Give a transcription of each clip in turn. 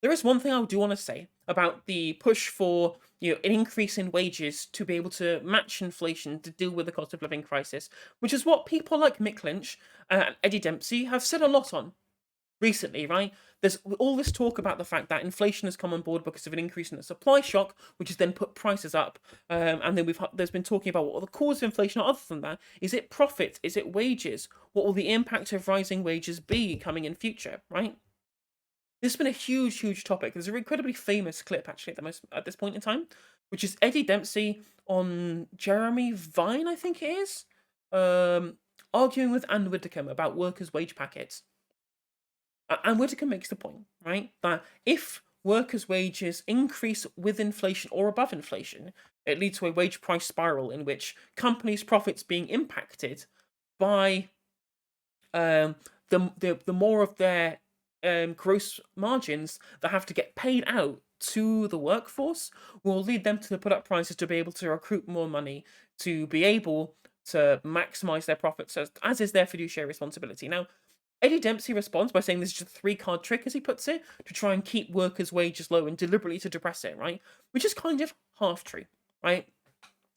There is one thing I do want to say about the push for an increase in wages to be able to match inflation to deal with the cost of living crisis, which is what people like Mick Lynch and Eddie Dempsey have said a lot on recently, right? There's all this talk about the fact that inflation has come on board because of an increase in the supply shock, which has then put prices up. And then there's been talking about what are the causes of inflation. Other than that, is it profit? Is it wages? What will the impact of rising wages be coming in future? Right? This has been a huge, huge topic. There's an incredibly famous clip actually at this point in time, which is Eddie Dempsey on Jeremy Vine, I think it is, arguing with Anne Widdecombe about workers' wage packets. And Whitaker makes the point, right, that if workers' wages increase with inflation or above inflation, it leads to a wage price spiral in which companies' profits being impacted by um, the more of their gross margins that have to get paid out to the workforce will lead them to put up prices to be able to recruit more money, to be able to maximize their profits, as is their fiduciary responsibility. Now, Eddie Dempsey responds by saying this is just a three-card trick, as he puts it, to try and keep workers' wages low and deliberately to depress it, right? Which is kind of half true, right?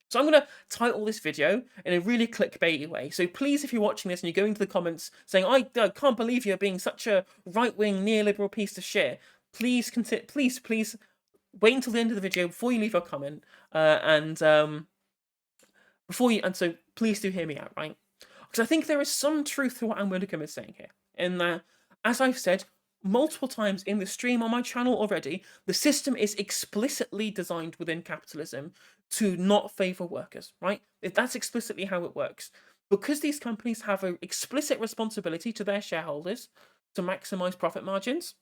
So I'm going to title this video in a really clickbaity way. So please, if you're watching this and you're going to the comments saying, I can't believe you're being such a right-wing neoliberal piece of shit, please, please wait until the end of the video before you leave your comment. So please do hear me out, right? Because I think there is some truth to what Anne Widdecombe is saying here. In that, as I've said multiple times in the stream on my channel already, the system is explicitly designed within capitalism to not favour workers, right? That's explicitly how it works. Because these companies have an explicit responsibility to their shareholders to maximise profit margins,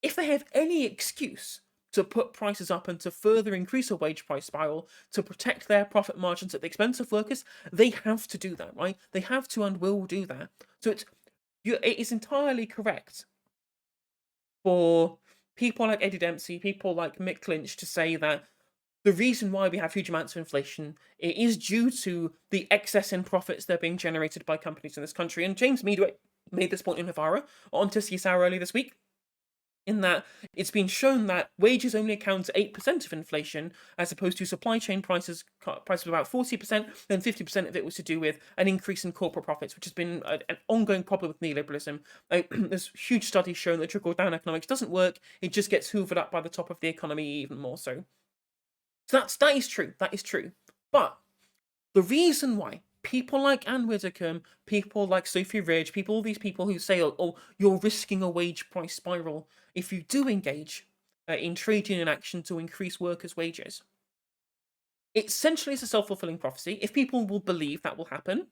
if they have any excuse to put prices up and to further increase a wage price spiral to protect their profit margins at the expense of workers, they have to do that, right? They have to and will do that. So it is entirely correct for people like Eddie Dempsey, people like Mick Lynch to say that the reason why we have huge amounts of inflation it is due to the excess in profits that are being generated by companies in this country. And James Meadway made this point in Novara on Tisky Sour earlier this week, in that it's been shown that wages only account for 8% of inflation, as opposed to supply chain prices of about 40%, then 50% of it was to do with an increase in corporate profits, which has been an ongoing problem with neoliberalism. There's huge studies showing that trickle-down economics doesn't work, it just gets hoovered up by the top of the economy even more so. So that is true, that is true. But the reason why people like Anne Widdecombe, people like Sophie Ridge, all these people who say, oh, you're risking a wage price spiral if you do engage in trade union action to increase workers' wages. It essentially is a self-fulfilling prophecy. If people will believe that will happen,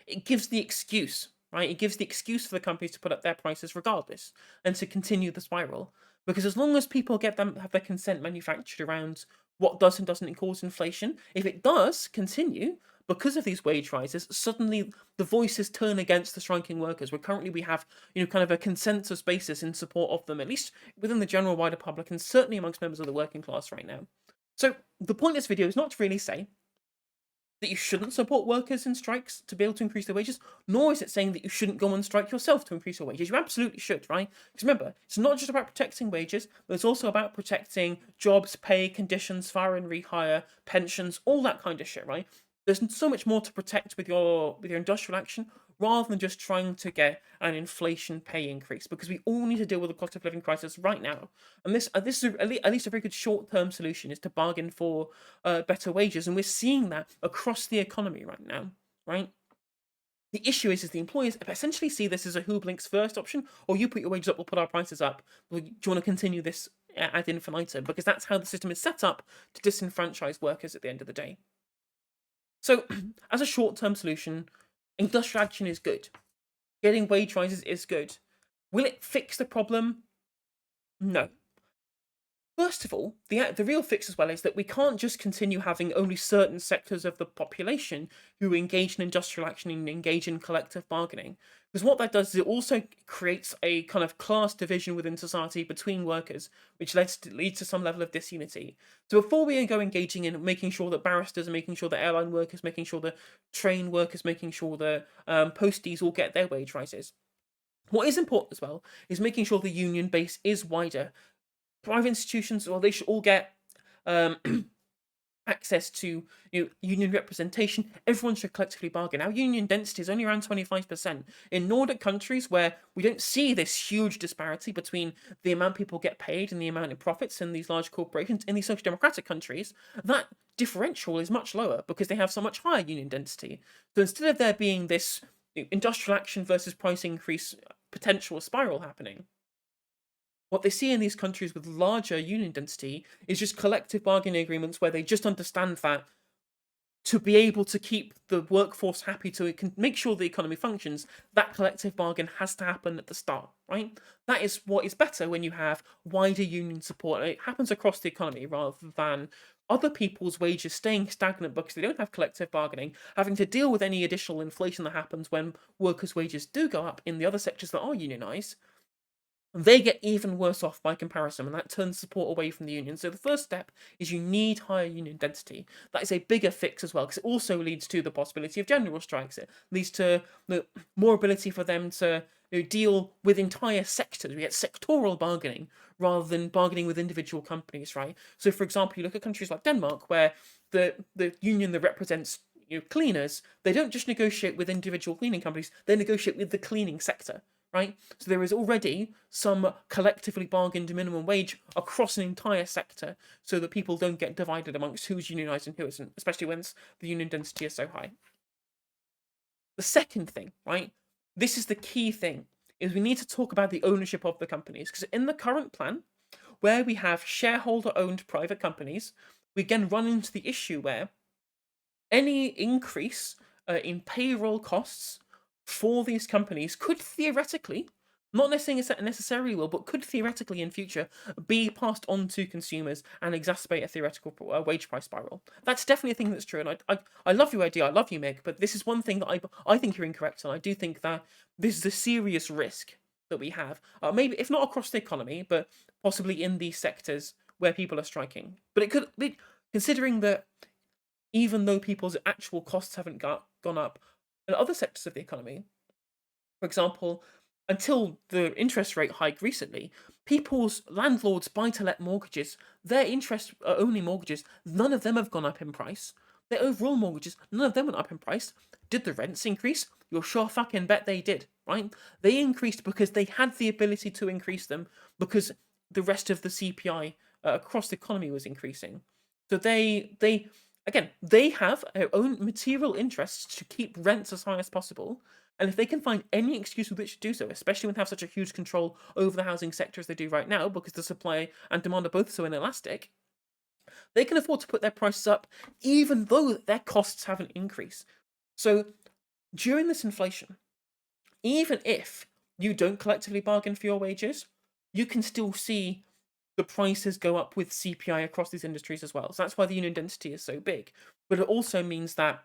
it gives the excuse, right? It gives the excuse for the companies to put up their prices regardless and to continue the spiral. Because as long as people have their consent manufactured around what does and doesn't cause inflation, if it does continue because of these wage rises, suddenly the voices turn against the striking workers. Where currently we have, kind of a consensus basis in support of them, at least within the general wider public, and certainly amongst members of the working class right now. So the point of this video is not to really say that you shouldn't support workers in strikes to be able to increase their wages, nor is it saying that you shouldn't go on strike yourself to increase your wages. You absolutely should, right? Because remember, it's not just about protecting wages, but it's also about protecting jobs, pay, conditions, fire and rehire, pensions, all that kind of shit, right? There's so much more to protect with your industrial action rather than just trying to get an inflation pay increase, because we all need to deal with the cost of living crisis right now. And this is at least a very good short-term solution, is to bargain for better wages, and we're seeing that across the economy right now, right? The issue is the employers essentially see this as a who blinks first option, or you put your wages up, we'll put our prices up. Do you want to continue this ad infinitum? Because that's how the system is set up to disenfranchise workers at the end of the day. So, as a short-term solution, industrial action is good. Getting wage rises is good. Will it fix the problem? No. First of all, the real fix as well is that we can't just continue having only certain sectors of the population who engage in industrial action and engage in collective bargaining. Because what that does is it also creates a kind of class division within society between workers, which leads to some level of disunity. So before we go engaging in making sure that barristers are making sure that airline workers, making sure the train workers, making sure the posties all get their wage rises, What is important as well is making sure the union base is wider. Private institutions, well, they should all get um, access to union representation. Everyone should collectively bargain. Our union density is only around 25%. In Nordic countries where we don't see this huge disparity between the amount people get paid and the amount of profits in these large corporations, in these social democratic countries, that differential is much lower because they have so much higher union density. So instead of there being this industrial action versus price increase potential spiral happening, what they see in these countries with larger union density is just collective bargaining agreements where they just understand that to be able to keep the workforce happy, to make sure the economy functions, that collective bargain has to happen at the start, right? That is what is better when you have wider union support. It happens across the economy rather than other people's wages staying stagnant because they don't have collective bargaining, having to deal with any additional inflation that happens when workers' wages do go up in the other sectors that are unionized. They get even worse off by comparison, and that turns support away from the union. So the first step is you need higher union density. That is a bigger fix as well, because it also leads to the possibility of general strikes. It leads to more ability for them to deal with entire sectors. We get sectoral bargaining rather than bargaining with individual companies, right? So, for example, you look at countries like Denmark, where the union that represents cleaners, they don't just negotiate with individual cleaning companies; they negotiate with the cleaning sector, right? So there is already some collectively bargained minimum wage across an entire sector so that people don't get divided amongst who's unionised and who isn't, especially when the union density is so high. The second thing, right? This is the key thing, is we need to talk about the ownership of the companies. Because in the current plan, where we have shareholder-owned private companies, we again run into the issue where any increase in payroll costs for these companies could theoretically, not necessarily will, but could theoretically in future be passed on to consumers and exacerbate a theoretical wage price spiral. That's definitely a thing that's true, and I love your idea, I love you, Mick, but this is one thing that I think you're incorrect, and I do think that this is a serious risk that we have. Maybe if not across the economy, but possibly in these sectors where people are striking. But it could be, considering that even though people's actual costs haven't gone up in other sectors of the economy. For example, until the interest rate hike recently, people's landlords' buy to let mortgages, their interest only mortgages, none of them have gone up in price. Their overall mortgages, none of them went up in price. Did the rents increase? You're sure fucking bet they did, right? They increased because they had the ability to increase them because the rest of the CPI across the economy was increasing. So they again, they have their own material interests to keep rents as high as possible. And if they can find any excuse with which to do so, especially when they have such a huge control over the housing sector as they do right now, because the supply and demand are both so inelastic, they can afford to put their prices up even though their costs haven't increased. So during this inflation, even if you don't collectively bargain for your wages, you can still see the prices go up with CPI across these industries as well. So that's why the union density is so big. But it also means that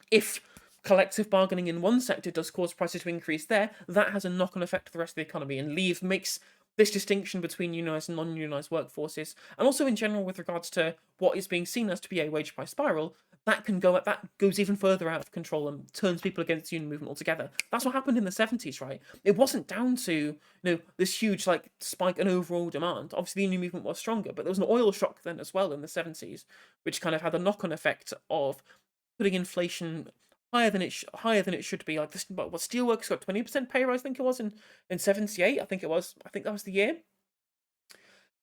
if collective bargaining in one sector does cause prices to increase there, that has a knock-on effect to the rest of the economy and makes this distinction between unionised and non-unionised workforces, and also in general with regards to what is being seen as to be a wage price spiral, that goes even further out of control and turns people against the union movement altogether. That's what happened in the 70s, right? It wasn't down to this huge spike in overall demand. Obviously, the union movement was stronger, but there was an oil shock then as well in the 70s, which kind of had the knock-on effect of putting inflation higher than it should be. Like this, what steelworkers got 20% pay rise. I think it was in '78. I think it was. I think that was the year.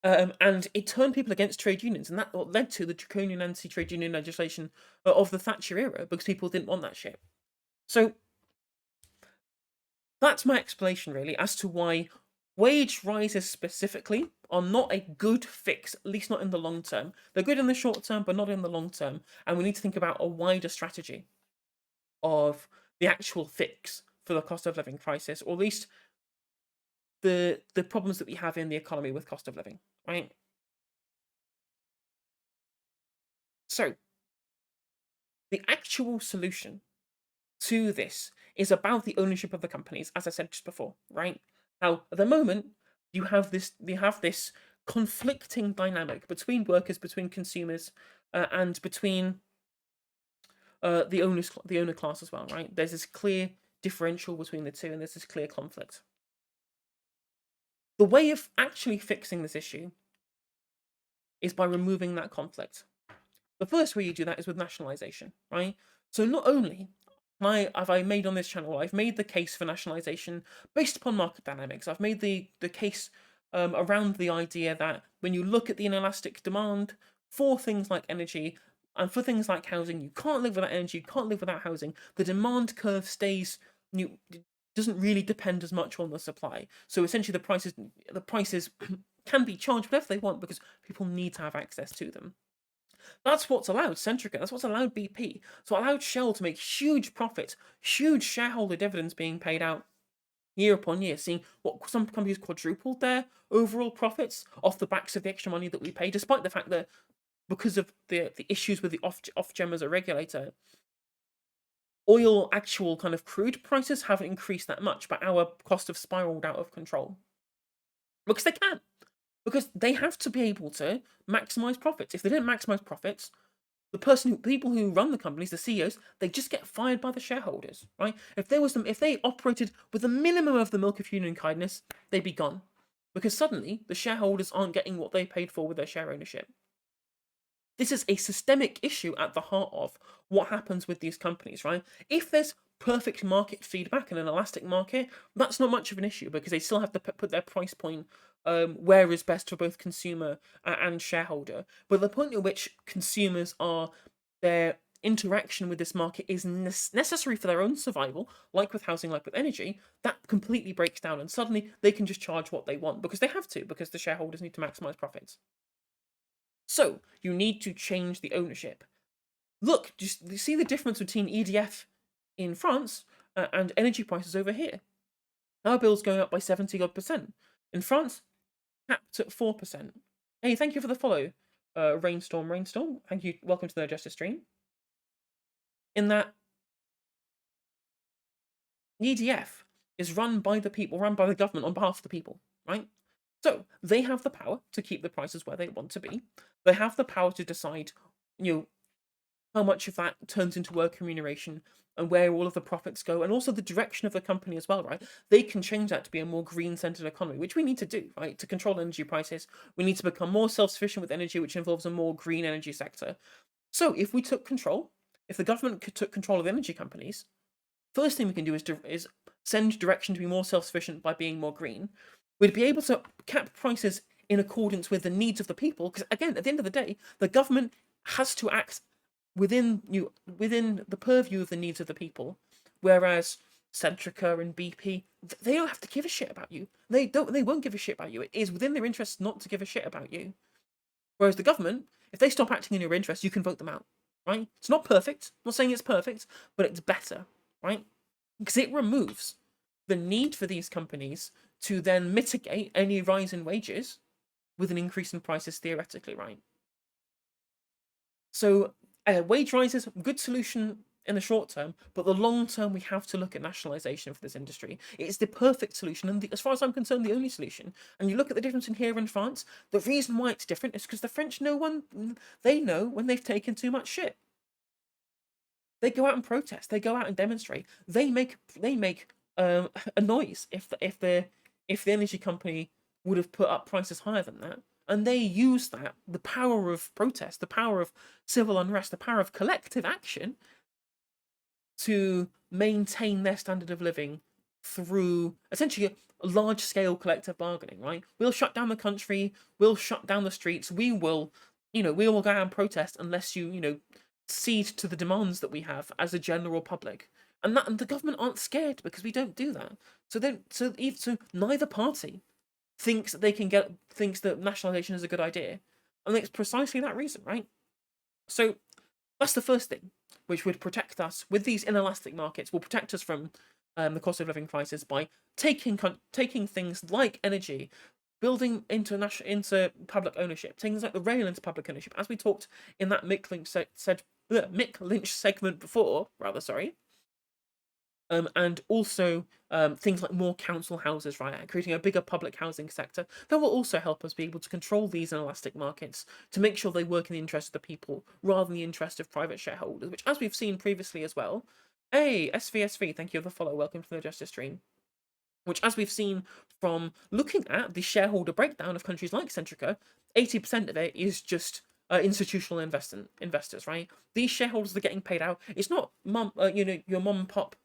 And it turned people against trade unions, and that what led to the draconian anti-trade union legislation of the Thatcher era because people didn't want that shit. So that's my explanation really as to why wage rises specifically are not a good fix, at least not in the long term. They're good in the short term, but not in the long term. And we need to think about a wider strategy of the actual fix for the cost of living crisis, or at least the problems that we have in the economy with cost of living, right? So the actual solution to this is about the ownership of the companies, as I said just before, right? Now, at the moment, you have this conflicting dynamic between workers, between consumers, and between the owner class as well, right? There's this clear differential between the two, and there's this clear conflict. The way of actually fixing this issue is by removing that conflict. The first way you do that is with nationalization, right? So not only have I made on this channel, I've made the case for nationalization based upon market dynamics. I've made the case around the idea that when you look at the inelastic demand for things like energy and for things like housing, you can't live without energy, you can't live without housing. The demand curve stays doesn't really depend as much on the supply. So essentially, the prices can be charged whatever they want because people need to have access to them. That's what's allowed Centrica. That's what's allowed BP. So it allowed Shell to make huge profits, huge shareholder dividends being paid out year upon year, seeing what some companies quadrupled their overall profits off the backs of the extra money that we pay, despite the fact that because of the issues with the Ofgem as a regulator, oil actual kind of crude prices haven't increased that much, but our costs have spiraled out of control. Because they can. Because they have to be able to maximize profits. If they don't maximize profits, people who run the companies, the CEOs, they just get fired by the shareholders, right? If they operated with a minimum of the milk of human kindness, they'd be gone, because suddenly the shareholders aren't getting what they paid for with their share ownership. This is a systemic issue at the heart of what happens with these companies, right? If there's perfect market feedback in an elastic market, that's not much of an issue because they still have to put their price point where is best for both consumer and shareholder. But the point at which consumers are, their interaction with this market is necessary for their own survival, like with housing, like with energy, that completely breaks down, and suddenly they can just charge what they want because they have to, because the shareholders need to maximize profits. So you need to change the ownership. Look, just you see the difference between EDF in France and energy prices over here. Our bill's going up by 70 odd percent. In France, capped at 4%. Hey, thank you for the follow, Rainstorm. Thank you. Welcome to the Justice stream. In that, EDF is run by the people, run by the government on behalf of the people, right? So they have the power to keep the prices where they want to be. They have the power to decide, how much of that turns into work remuneration and where all of the profits go, and also the direction of the company as well, right? They can change that to be a more green-centered economy, which we need to do, right? To control energy prices, we need to become more self-sufficient with energy, which involves a more green energy sector. So if we took control, if the government took control of energy companies, first thing we can do is send direction to be more self-sufficient by being more green. We'd be able to cap prices in accordance with the needs of the people, because again, at the end of the day, the government has to act within the purview of the needs of the people, whereas Centrica and BP, they don't have to give a shit about you. They won't give a shit about you. It is within their interests not to give a shit about you. Whereas the government, if they stop acting in your interests, you can vote them out, right? It's not perfect. I'm not saying it's perfect, but it's better, right? Because it removes the need for these companies to then mitigate any rise in wages with an increase in prices theoretically, right? So wage rises, good solution in the short term, but the long term, we have to look at nationalisation for this industry. It's the perfect solution, and as far as I'm concerned, the only solution. And you look at the difference in here and France, the reason why it's different is because the French they know when they've taken too much shit. They go out and protest. They go out and demonstrate. They make a noise if the energy company would have put up prices higher than that. And they use that, the power of protest, the power of civil unrest, the power of collective action, to maintain their standard of living through essentially a large-scale collective bargaining, right? We'll shut down the country, we'll shut down the streets, we will go out and protest unless you cede to the demands that we have as a general public. And the government aren't scared because we don't do that. So neither party thinks that nationalisation is a good idea. And it's precisely that reason, right? So that's the first thing, which would protect us with these inelastic markets, will protect us from the cost of living crisis by taking things like energy, building into public ownership, things like the rail into public ownership, as we talked in that Mick Lynch segment before, and also things like more council houses, right, creating a bigger public housing sector. That will also help us be able to control these inelastic markets to make sure they work in the interest of the people rather than the interest of private shareholders, which, as we've seen previously as well. Hey, SVSV, thank you for the follow. Welcome to the Justice stream. which, as we've seen from looking at the shareholder breakdown of countries like Centrica, 80% of it is just institutional investors, right? These shareholders are getting paid out. It's not your mom and pop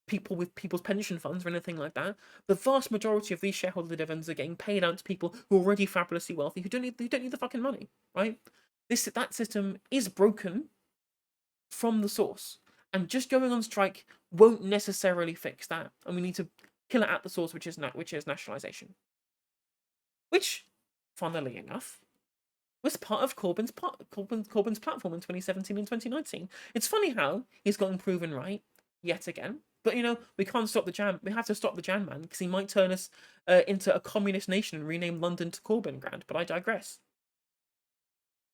people with people's pension funds or anything like that. The vast majority of these shareholder dividends are getting paid out to people who are already fabulously wealthy, who don't need the fucking money, right? That system is broken from the source, and just going on strike won't necessarily fix that. And we need to kill it at the source, which is nationalization. Which, funnily enough, was part of Corbyn's platform in 2017 and 2019. It's funny how he's gotten proven right yet again. But we can't stop the Jan. We have to stop the Jan man, because he might turn us into a communist nation and rename London to Corbyn Grand. But I digress.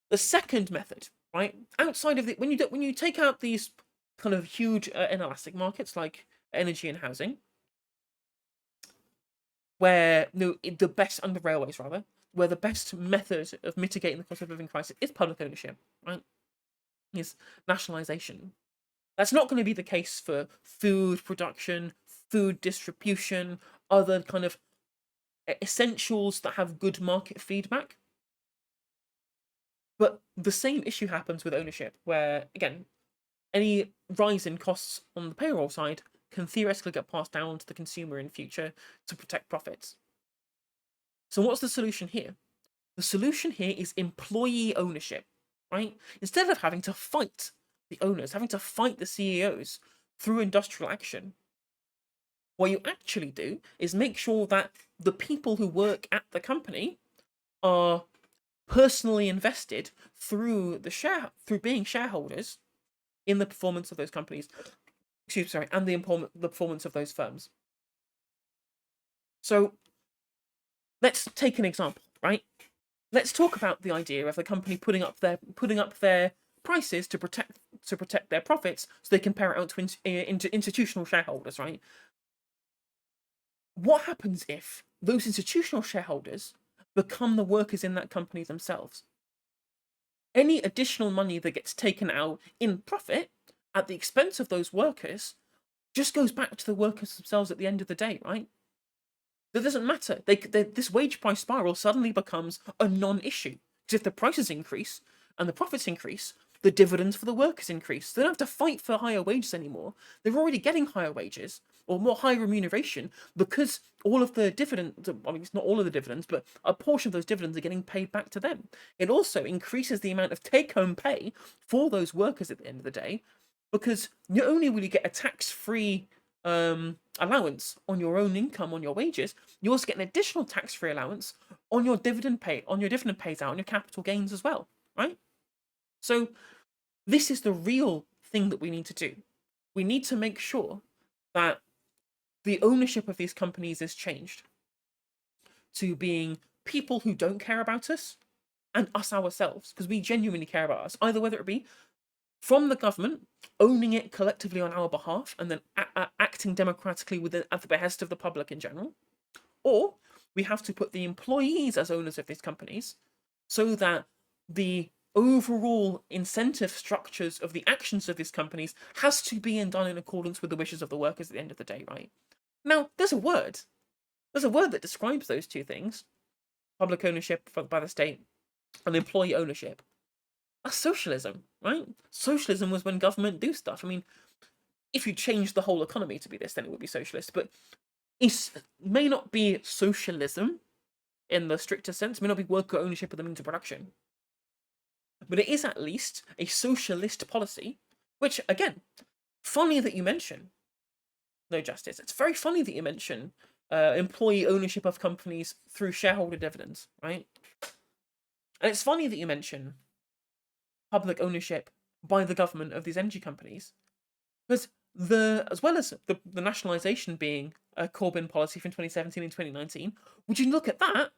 The second method, right, outside of when you take out these kind of huge inelastic markets like energy and housing, where the best, and the railways rather, where the best method of mitigating the cost of living crisis is public ownership, right? Is nationalization. That's not going to be the case for food production, food distribution, other kind of essentials that have good market feedback. But the same issue happens with ownership, where, again, any rise in costs on the payroll side can theoretically get passed down to the consumer in future to protect profits. So what's the solution here? The solution here is employee ownership, right? Instead of having to fight the owners, having to fight the CEOs through industrial action, what you actually do is make sure that the people who work at the company are personally invested through being shareholders in the performance of those companies. And the performance of those firms. So let's take an example, right? Let's talk about the idea of the company putting up their prices to protect their profits, so they can pay it out to institutional shareholders, right? What happens if those institutional shareholders become the workers in that company themselves? Any additional money that gets taken out in profit at the expense of those workers just goes back to the workers themselves at the end of the day, right? That doesn't matter. This wage price spiral suddenly becomes a non-issue. Because if the prices increase and the profits increase, the dividends for the workers increase. They don't have to fight for higher wages anymore. They're already getting higher wages or more high remuneration, because all of the dividends, I mean, it's not all of the dividends, but a portion of those dividends are getting paid back to them. It also increases the amount of take-home pay for those workers at the end of the day, because not only will you get a tax-free allowance on your own income, on your wages, you also get an additional tax-free allowance on your dividend pays out on your capital gains as well, right? So this is the real thing that we need to do. We need to make sure that the ownership of these companies is changed to being people who don't care about us and us ourselves, because we genuinely care about us, either whether it be from the government owning it collectively on our behalf and then acting democratically at the behest of the public in general, or we have to put the employees as owners of these companies so that the overall incentive structures of the actions of these companies has to be done in accordance with the wishes of the workers at the end of the day, right? Now, there's a word that describes those two things: public ownership by the state and employee ownership. That's socialism, right? Socialism was when government do stuff. I mean, if you change the whole economy to be this, then it would be socialist. But it may not be socialism in the stricter sense. It may not be worker ownership of the means of production. But it is at least a socialist policy, which, again, funny that you mention no justice. It's very funny that you mention employee ownership of companies through shareholder dividends, right? And it's funny that you mention public ownership by the government of these energy companies, because as well as the nationalisation being a Corbyn policy from 2017 and 2019, would you look at that?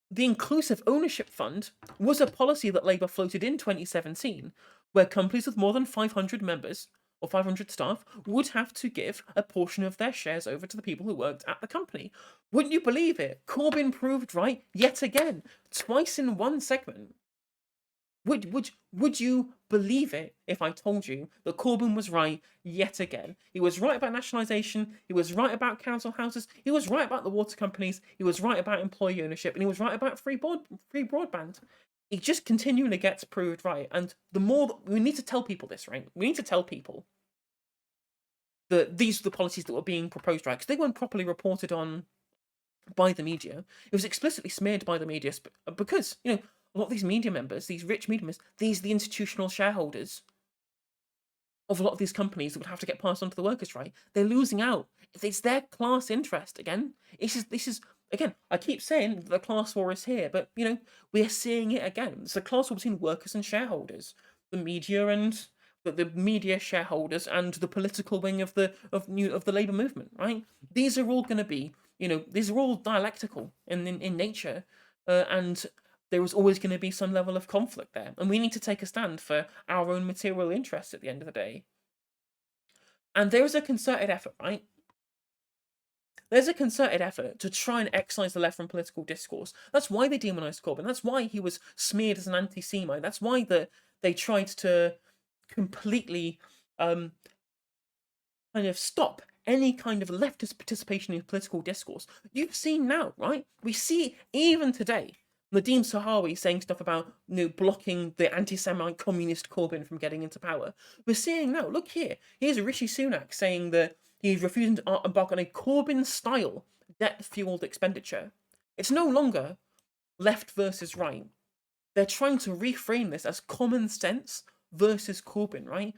The Inclusive Ownership Fund was a policy that Labour floated in 2017, where companies with more than 500 members or 500 staff would have to give a portion of their shares over to the people who worked at the company. Wouldn't you believe it? Corbyn proved right yet again, twice in one segment. Would you believe it if I told you that Corbyn was right yet again? He was right about nationalisation. He was right about council houses. He was right about the water companies. He was right about employee ownership, and he was right about free broadband. He just continually gets proved right. And the more we need to tell people this, right? We need to tell people that these are the policies that were being proposed, right? Because they weren't properly reported on by the media. It was explicitly smeared by the media because, a lot of these media members, these rich media members, these are the institutional shareholders of a lot of these companies that would have to get passed on to the workers, right? They're losing out. It's their class interest again. This is again. I keep saying the class war is here, but we're seeing it again. It's the class war between workers and shareholders, the media and the media shareholders and the political wing of the labor movement, right? These are all going to be, these are all dialectical in nature, and there is always going to be some level of conflict there. And we need to take a stand for our own material interests at the end of the day. And there is a concerted effort, right? There's a concerted effort to try and excise the left from political discourse. That's why they demonised Corbyn. That's why he was smeared as an anti-Semite. That's why they tried to completely kind of stop any kind of leftist participation in political discourse. You've seen now, right? We see even today Nadeem Sahawi saying stuff about blocking the anti-Semite communist Corbyn from getting into power. We're seeing now, look here, here's Rishi Sunak saying that he's refusing to embark on a Corbyn-style debt-fueled expenditure. It's no longer left versus right. They're trying to reframe this as common sense versus Corbyn, right?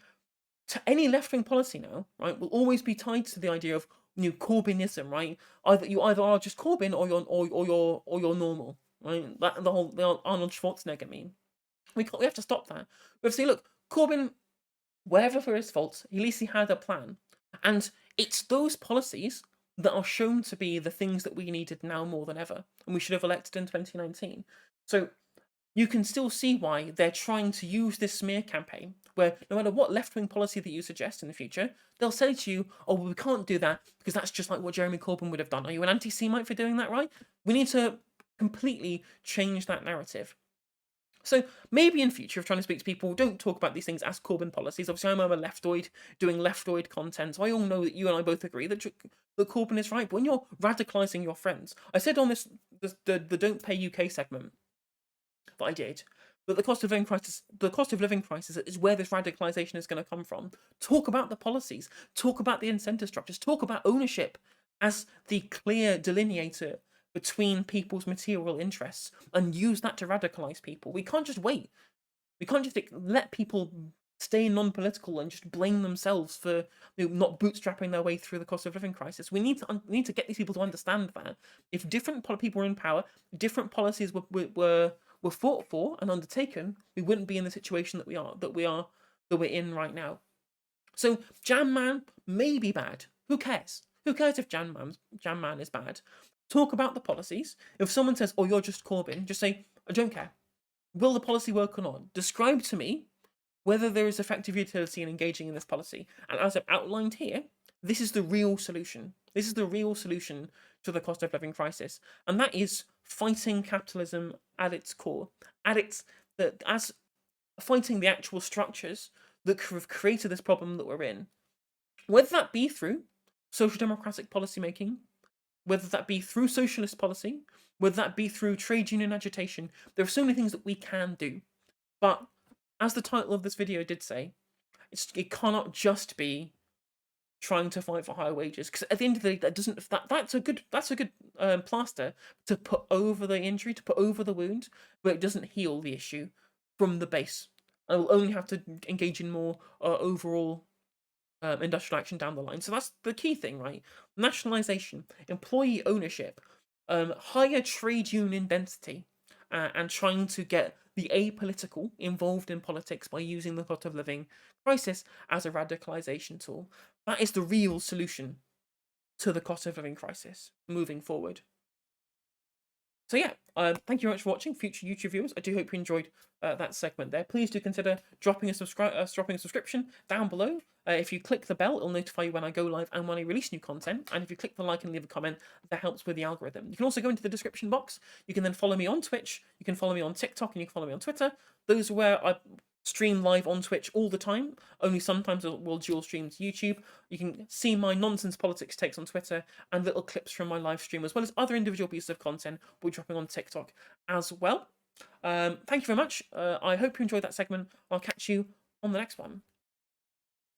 To any left-wing policy now, right, will always be tied to the idea of Corbynism, right? You either are just Corbyn or you're normal. Right, the Arnold Schwarzenegger meme. We have to stop that. We have to say, look, Corbyn, wherever for his faults, at least he had a plan, and it's those policies that are shown to be the things that we needed now more than ever, and we should have elected in 2019. So you can still see why they're trying to use this smear campaign, where no matter what left-wing policy that you suggest in the future, they'll say to you, oh, well, we can't do that because that's just like what Jeremy Corbyn would have done. Are you an anti-Semite for doing that, right? We need to completely change that narrative. So maybe in future, if trying to speak to people, don't talk about these things as Corbyn policies. Obviously, I'm a leftoid doing leftoid content, so I all know that you and I both agree that Corbyn is right. But when you're radicalising your friends, I said on the Don't Pay UK segment that I did, that the cost of living crisis is where this radicalisation is going to come from. Talk about the policies, talk about the incentive structures, talk about ownership as the clear delineator between people's material interests, and use that to radicalise people. We can't just wait. We can't just let people stay non-political and just blame themselves for not bootstrapping their way through the cost of living crisis. We need to get these people to understand that if different people were in power, different policies were fought for and undertaken, we wouldn't be in the situation that we're in right now. So Jam Man may be bad. Who cares? Who cares if Jam Man is bad? Talk about the policies. If someone says, oh, you're just Corbyn, just say, I don't care. Will the policy work or not? Describe to me whether there is effective utility in engaging in this policy. And as I've outlined here, this is the real solution. This is the real solution to the cost of living crisis. And that is fighting capitalism at its core. As fighting the actual structures that have created this problem that we're in. Whether that be through social democratic policymaking, whether that be through socialist policy, whether that be through trade union agitation, there are so many things that we can do. But as the title of this video did say, it cannot just be trying to fight for higher wages, because at the end of the day, that's a good plaster to put over the injury, to put over the wound, but it doesn't heal the issue from the base. And we'll only have to engage in more overall industrial action down the line. So that's the key thing, right? Nationalisation, employee ownership, higher trade union density, and trying to get the apolitical involved in politics by using the cost of living crisis as a radicalisation tool. That is the real solution to the cost of living crisis moving forward. So yeah, thank you very much for watching, future YouTube viewers. I do hope you enjoyed that segment there. Please do consider dropping a subscription down below. If you click the bell, it'll notify you when I go live and when I release new content. And if you click the like and leave a comment, that helps with the algorithm. You can also go into the description box. You can then follow me on Twitch. You can follow me on TikTok, and you can follow me on Twitter. Those are where I stream live on Twitch all the time. Only sometimes I will dual stream to YouTube. You can see my nonsense politics takes on Twitter and little clips from my live stream, as well as other individual pieces of content we'll be dropping on TikTok as well. Thank you very much. I hope you enjoyed that segment. I'll catch you on the next one.